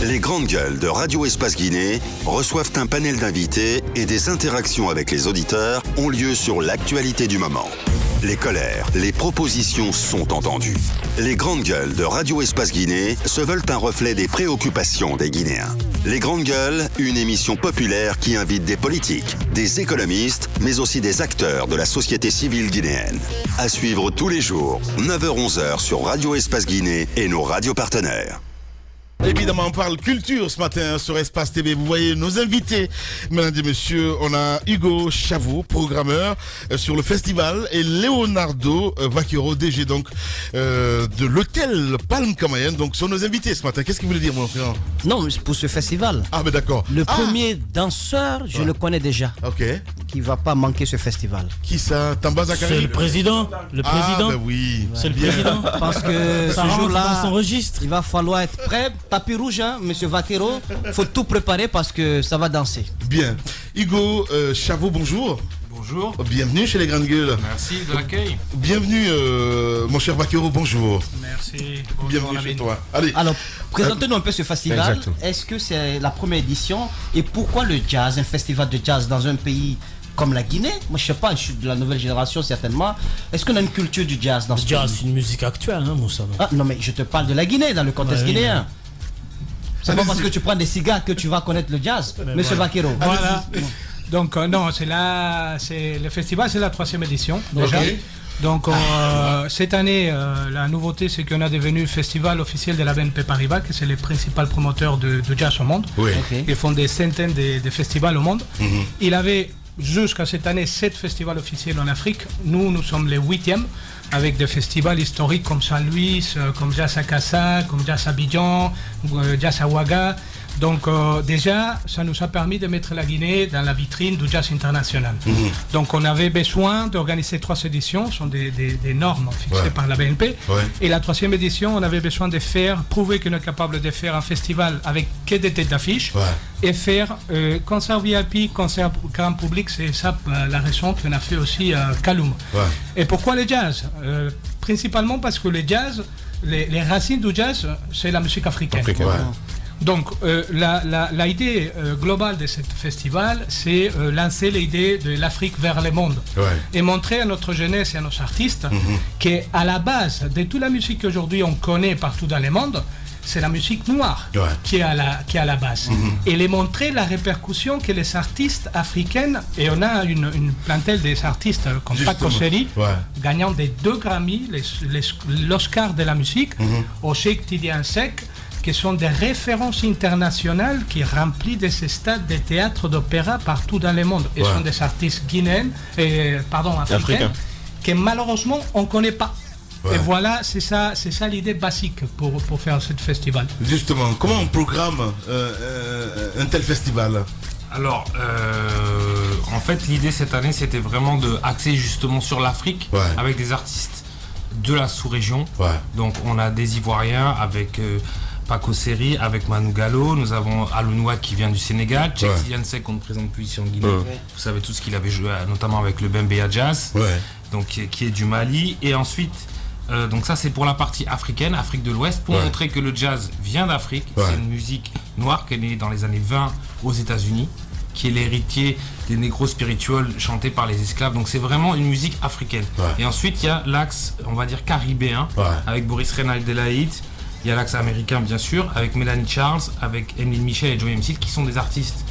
Les grandes gueules de Radio Espace Guinée reçoivent un panel d'invités et des interactions avec les auditeurs ont lieu sur l'actualité du moment. Les colères, les propositions sont entendues. Les grandes gueules de Radio Espace Guinée se veulent un reflet des préoccupations des Guinéens. Les grandes gueules, une émission populaire qui invite des politiques, des économistes, mais aussi des acteurs de la société civile guinéenne. À suivre tous les jours, 9h-11h sur Radio Espace Guinée et nos radios partenaires. Évidemment, on parle culture ce matin sur Espace TV. Vous voyez nos invités. Mesdames et messieurs, on a Hugo Chavot, programmeur sur le festival, et Leonardo Vaquero, DG donc de l'hôtel Palm Camayen. Donc, sont nos invités ce matin. Qu'est-ce que vous voulez dire, mon frère? Non, pour ce festival. Ah, mais d'accord. Le premier danseur, je le connais déjà. Ok. Qui va pas manquer ce festival. Qui ça? Tamba Zakari? C'est le président. Le président. Ah, ben oui. C'est le président. Parce que ça ce rentre jour-là, dans son registre. Il va falloir être prêt. Tapis rouge, hein, monsieur Vaquero. Faut tout préparer parce que ça va danser. Bien. Hugo Chavot, bonjour. Bonjour. Bienvenue chez les Grandes Gueules. Merci de l'accueil. Bienvenue, mon cher Vaquero, bonjour. Merci. Bienvenue chez toi. Allez. Alors, présentez-nous un peu ce festival. Exactement. Est-ce que c'est la première édition? Et pourquoi le jazz, un festival de jazz dans un pays comme la Guinée? Moi, je sais pas, je suis de la nouvelle génération certainement. Est-ce qu'on a une culture du jazz dans ce pays? Le jazz, c'est une musique actuelle, hein, Moussa. Ah, non, mais je te parle de la Guinée, dans le contexte guinéen. C'est pas parce que tu prends des cigares que tu vas connaître le jazz, monsieur Vaquero. Voilà. Donc, non, le festival, c'est la 3e édition. Déjà. Okay. Donc, cette année, la nouveauté, c'est qu'on a devenu festival officiel de la BNP Paribas, qui c'est le principal promoteur de jazz au monde. Oui. Okay. Ils font des centaines de festivals au monde. Mm-hmm. Il avait jusqu'à cette année 7 festivals officiels en Afrique. Nous sommes les 8e, avec des festivals historiques comme Saint-Louis, comme Jazz à Kassa, comme Jazz à Abidjan, Jazz à Ouaga. Donc déjà, ça nous a permis de mettre la Guinée dans la vitrine du jazz international. Mm-hmm. Donc on avait besoin d'organiser 3 éditions, ce sont des normes fixées par la BNP. Ouais. Et la 3e édition, on avait besoin de prouver qu'on est capable de faire un festival avec que des têtes d'affiche et faire concert VIP, concert grand public. C'est ça la raison qu'on a fait aussi Kaloum. Ouais. Et pourquoi le jazz? Principalement parce que le jazz, les racines du jazz, c'est la musique africaine. Donc, l'idée globale de ce festival, c'est lancer l'idée de l'Afrique vers le monde et montrer à notre jeunesse et à nos artistes qu'à la base de toute la musique qu'aujourd'hui on connaît partout dans le monde, c'est la musique noire qui est à la base. Et les montrer la répercussion que les artistes africains, et on a une plantelle des artistes comme Paco Seri, gagnant des 2 Grammy, l'Oscar de la musique, au Cheikh Tidiane Seck, qui sont des références internationales qui remplissent des stades de théâtre d'opéra partout dans le monde. Ils sont des artistes guinéens, africains, que malheureusement on ne connaît pas. Et voilà, c'est ça l'idée basique pour faire ce festival. Justement, comment on programme un tel festival? Alors, en fait, l'idée cette année, c'était vraiment d'axer justement sur l'Afrique avec des artistes de la sous-région. Donc, on a des Ivoiriens avec Paco Seri, avec Manu Gallo. Nous avons Alounoua qui vient du Sénégal, Cheikh Tidiane Seck qu'on ne présente plus ici en Guinée. Vous savez tout ce qu'il avait joué, notamment avec le Bembea Jazz, donc qui est du Mali. Et ensuite, donc ça c'est pour la partie africaine, Afrique de l'Ouest, pour montrer que le jazz vient d'Afrique. C'est une musique noire qui est née dans les années 20 aux États-Unis, qui est l'héritier des négros spirituels chantés par les esclaves. Donc c'est vraiment une musique africaine. Et ensuite il y a l'axe, on va dire caribéen, avec Boris Reynald Delaït. Il y a l'axe américain bien sûr, avec Mélanie Charles, avec Emile Michel et Joey MC, qui sont des artistes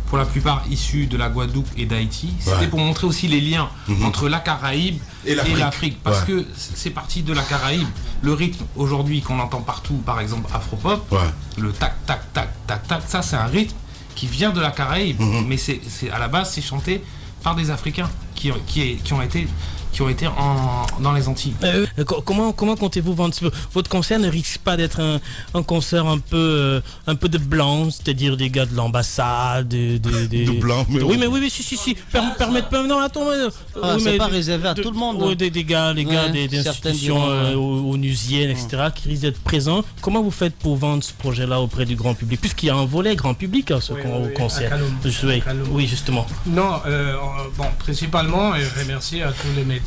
pour la plupart issus de la Guadeloupe et d'Haïti. C'était pour montrer aussi les liens entre la Caraïbe et l'Afrique. Parce que c'est parti de la Caraïbe. Le rythme aujourd'hui qu'on entend partout, par exemple Afropop, le tac, tac, tac, tac, tac, ça c'est un rythme qui vient de la Caraïbe. Mais c'est à la base, c'est chanté par des Africains qui ont été dans les Antilles. Comment comptez-vous vendre votre concert? Ne risque pas d'être un concert un peu de blanc, c'est-à-dire des gars de l'ambassade, des blancs, mais oui, si. Permettez-moi. Non, attends, c'est pas réservé à tout le monde. Oui, des gars des institutions onusiennes, etc., qui risquent d'être présents. Comment vous faites pour vendre ce projet-là auprès du grand public, puisqu'il y a un volet grand public au concert? Oui, justement. Non, principalement, remercier à tous les médias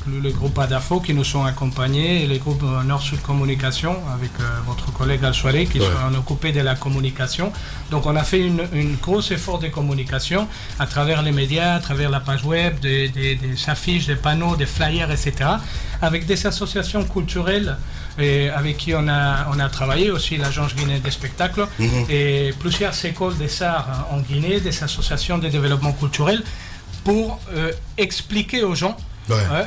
le groupe Adafo qui nous sont accompagnés et les groupes Nord-Sud Communication avec votre collègue Al-Chouari qui sont occupés de la communication. Donc on a fait une grosse effort de communication à travers les médias, à travers la page web, des affiches, des panneaux, des flyers, etc. avec des associations culturelles et avec qui on a travaillé aussi, l'Agence guinéenne des spectacles et plusieurs écoles des arts en Guinée, des associations de développement culturel pour expliquer aux gens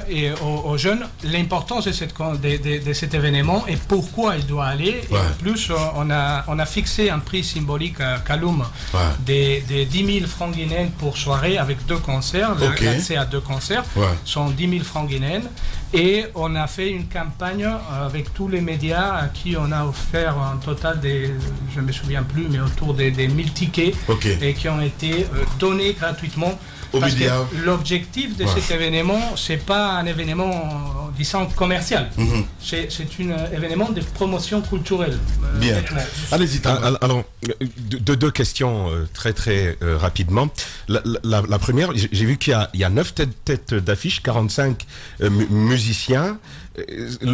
et aux jeunes l'importance de cet événement et pourquoi il doit aller. Et en plus, on a fixé un prix symbolique à Kaloum des 10 000 francs guinéens pour soirée avec 2 concerts. L'accès à 2 concerts sont 10 000 francs guinéens. Et on a fait une campagne avec tous les médias à qui on a offert un total je ne me souviens plus, mais autour des 1000 tickets et qui ont été donnés gratuitement. Parce que l'objectif de cet événement, c'est pas un événement, disons, commercial. C'est un événement de promotion culturelle. Bien. Allez-y, alors, deux questions très très rapidement. La première, j'ai vu qu'il y a 9 têtes d'affiche, 45 musiciens.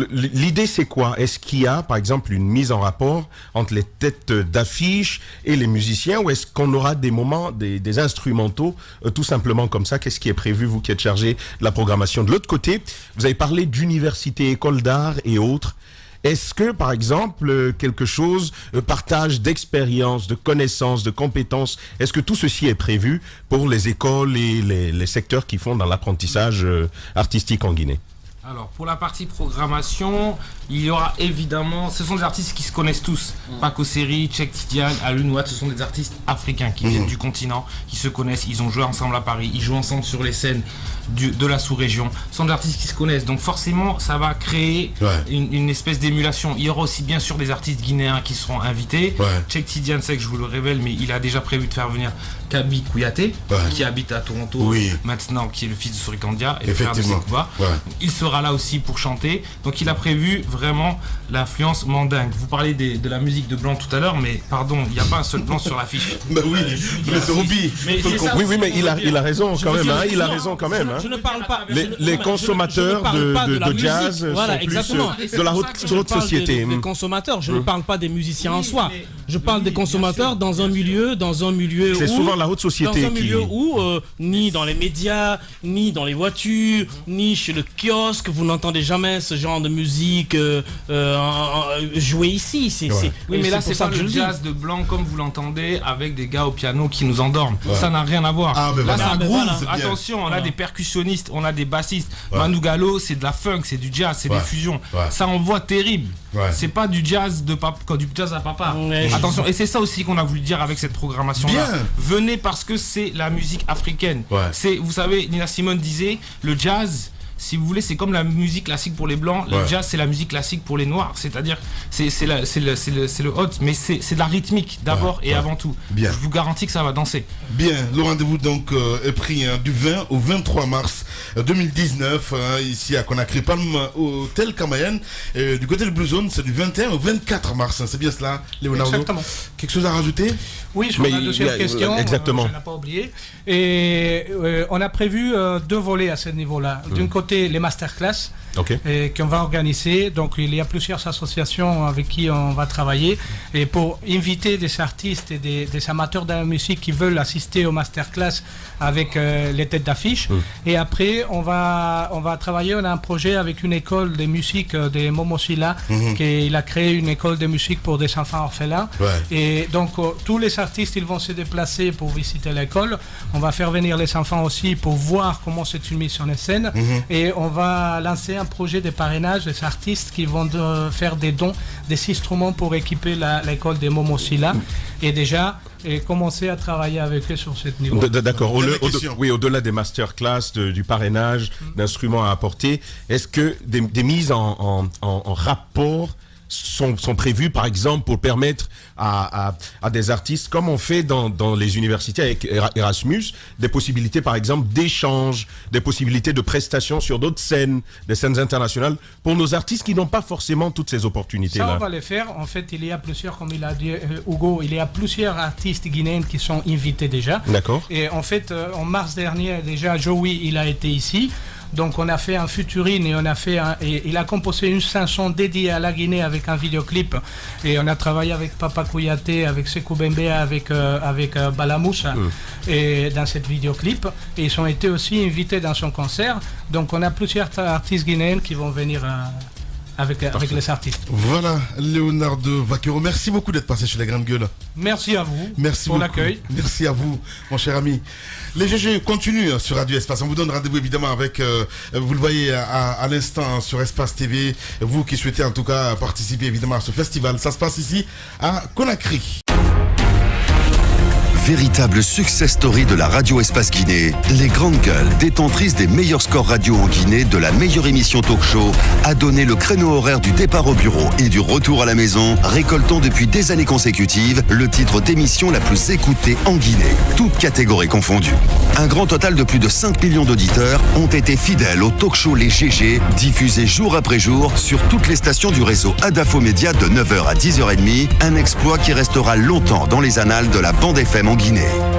L'idée, c'est quoi? Est-ce qu'il y a, par exemple, une mise en rapport entre les têtes d'affiche et les musiciens, ou est-ce qu'on aura des moments, des instrumentaux, tout simplement comme ça? Qu'est-ce qui est prévu, vous qui êtes chargé de la programmation? De l'autre côté, vous avez parlé d'universités, écoles d'art et autres. Est-ce que, par exemple, quelque chose, partage d'expérience, de connaissances, de compétences, est-ce que tout ceci est prévu pour les écoles et les secteurs qui font dans l'apprentissage artistique en Guinée? Alors, pour la partie programmation, il y aura évidemment... Ce sont des artistes qui se connaissent tous. Paco Seri, Cheikh Tidiane, Alun Wade, ce sont des artistes africains qui viennent du continent, qui se connaissent. Ils ont joué ensemble à Paris, ils jouent ensemble sur les scènes de la sous-région. Ce sont des artistes qui se connaissent. Donc forcément, ça va créer une espèce d'émulation. Il y aura aussi bien sûr des artistes guinéens qui seront invités. Cheikh Tidiane, c'est que je vous le révèle, mais il a déjà prévu de faire venir Kabi Kouyaté, qui habite à Toronto maintenant, qui est le fils de Sorikandia et le frère de Sekouba. Il sera là aussi pour chanter. Donc il a prévu vraiment l'influence mandingue. Vous parlez de la musique de Blanc tout à l'heure, mais pardon, il n'y a pas un seul blanc sur l'affiche. Mais c'est Ruby. Oui, mais il a raison quand même. Il a raison quand même. Je ne parle pas. Les consommateurs de jazz sont plus de la haute société. Les consommateurs, je ne parle pas des musiciens en soi. Je parle des consommateurs dans un milieu c'est souvent la haute société dans un milieu où ni dans les médias, ni dans les voitures, ni chez le kiosque, vous n'entendez jamais ce genre de musique jouer ici. Oui, mais là c'est pas le jazz de Blanc comme vous l'entendez avec des gars au piano qui nous endorment. Ça n'a rien à voir. Là ça groove. Attention, on a des percussionnistes, on a des bassistes. Manu Gallo, c'est de la funk, c'est du jazz, c'est des fusions. Ça envoie terrible. C'est pas du jazz du jazz à papa. Attention, et c'est ça aussi qu'on a voulu dire avec cette programmation là. Venez parce que c'est la musique africaine. Vous savez, Nina Simone disait le jazz, si vous voulez, c'est comme la musique classique pour les blancs. Le jazz, c'est la musique classique pour les noirs. C'est-à-dire, c'est le hot, mais c'est de la rythmique d'abord et avant tout. Je vous garantis que ça va danser. Bien, le rendez-vous donc est pris du 20 au 23 mars 2019 ici à Conakry, Palm Hôtel Camayen. Du côté de Blue Zone, c'est du 21 au 24 mars. C'est bien cela, Leonardo? Exactement. Quelque chose à rajouter? Oui, sur la deuxième question, exactement. Je n'ai pas oublié. Et on a prévu 2 volets à ce niveau-là. D'un côté, les masterclass qu'on va organiser. Donc, il y a plusieurs associations avec qui on va travailler et pour inviter des artistes et des amateurs de la musique qui veulent assister aux masterclass avec les têtes d'affiche. Et après, on va travailler. On a un projet avec une école de musique de Momosila qui a créé une école de musique pour des enfants orphelins. Et donc, tous les artistes, ils vont se déplacer pour visiter l'école. On va faire venir les enfants aussi pour voir comment c'est une mise en scène. Et on va lancer un projet de parrainage des artistes qui vont faire des dons des instruments pour équiper l'école de Momosila et déjà commencer à travailler avec eux sur ce niveau. D'accord. Au-delà des masterclass, du parrainage, d'instruments à apporter, est-ce que des mises en rapport sont prévus, par exemple, pour permettre à des artistes, comme on fait dans les universités avec Erasmus, des possibilités, par exemple, d'échange, des possibilités de prestations sur d'autres scènes, des scènes internationales, pour nos artistes qui n'ont pas forcément toutes ces opportunités-là? Ça, on va les faire. En fait, il y a plusieurs, comme il a dit Hugo, il y a plusieurs artistes guinéens qui sont invités déjà. D'accord. Et en fait, en mars dernier, déjà, Joey, il a été ici. Donc on a fait un featuring et il a composé une chanson dédiée à la Guinée avec un vidéoclip. Et on a travaillé avec Papa Kouyaté, avec Sekou Bembe, avec Balamoussa et dans cette vidéoclip. Et ils ont été aussi invités dans son concert. Donc on a plusieurs artistes guinéens qui vont venir avec les artistes. Voilà, Leonardo Vaquero, merci beaucoup d'être passé chez La Grande Gueule. Merci à vous pour l'accueil. Merci à vous, mon cher ami. Les GG continuent sur Radio Espace. On vous donne rendez-vous évidemment avec, vous le voyez à l'instant sur Espace TV. Vous qui souhaitez en tout cas participer évidemment à ce festival. Ça se passe ici à Conakry. Véritable success story de la radio Espace Guinée, Les Grandes Gueules, détentrices des meilleurs scores radio en Guinée, de la meilleure émission talk show, a donné le créneau horaire du départ au bureau et du retour à la maison, récoltant depuis des années consécutives le titre d'émission la plus écoutée en Guinée, toutes catégories confondues. Un grand total de plus de 5 millions d'auditeurs ont été fidèles au talk show Les GG, diffusé jour après jour sur toutes les stations du réseau Adafo Média de 9h à 10h30, un exploit qui restera longtemps dans les annales de la bande FM en Guinée.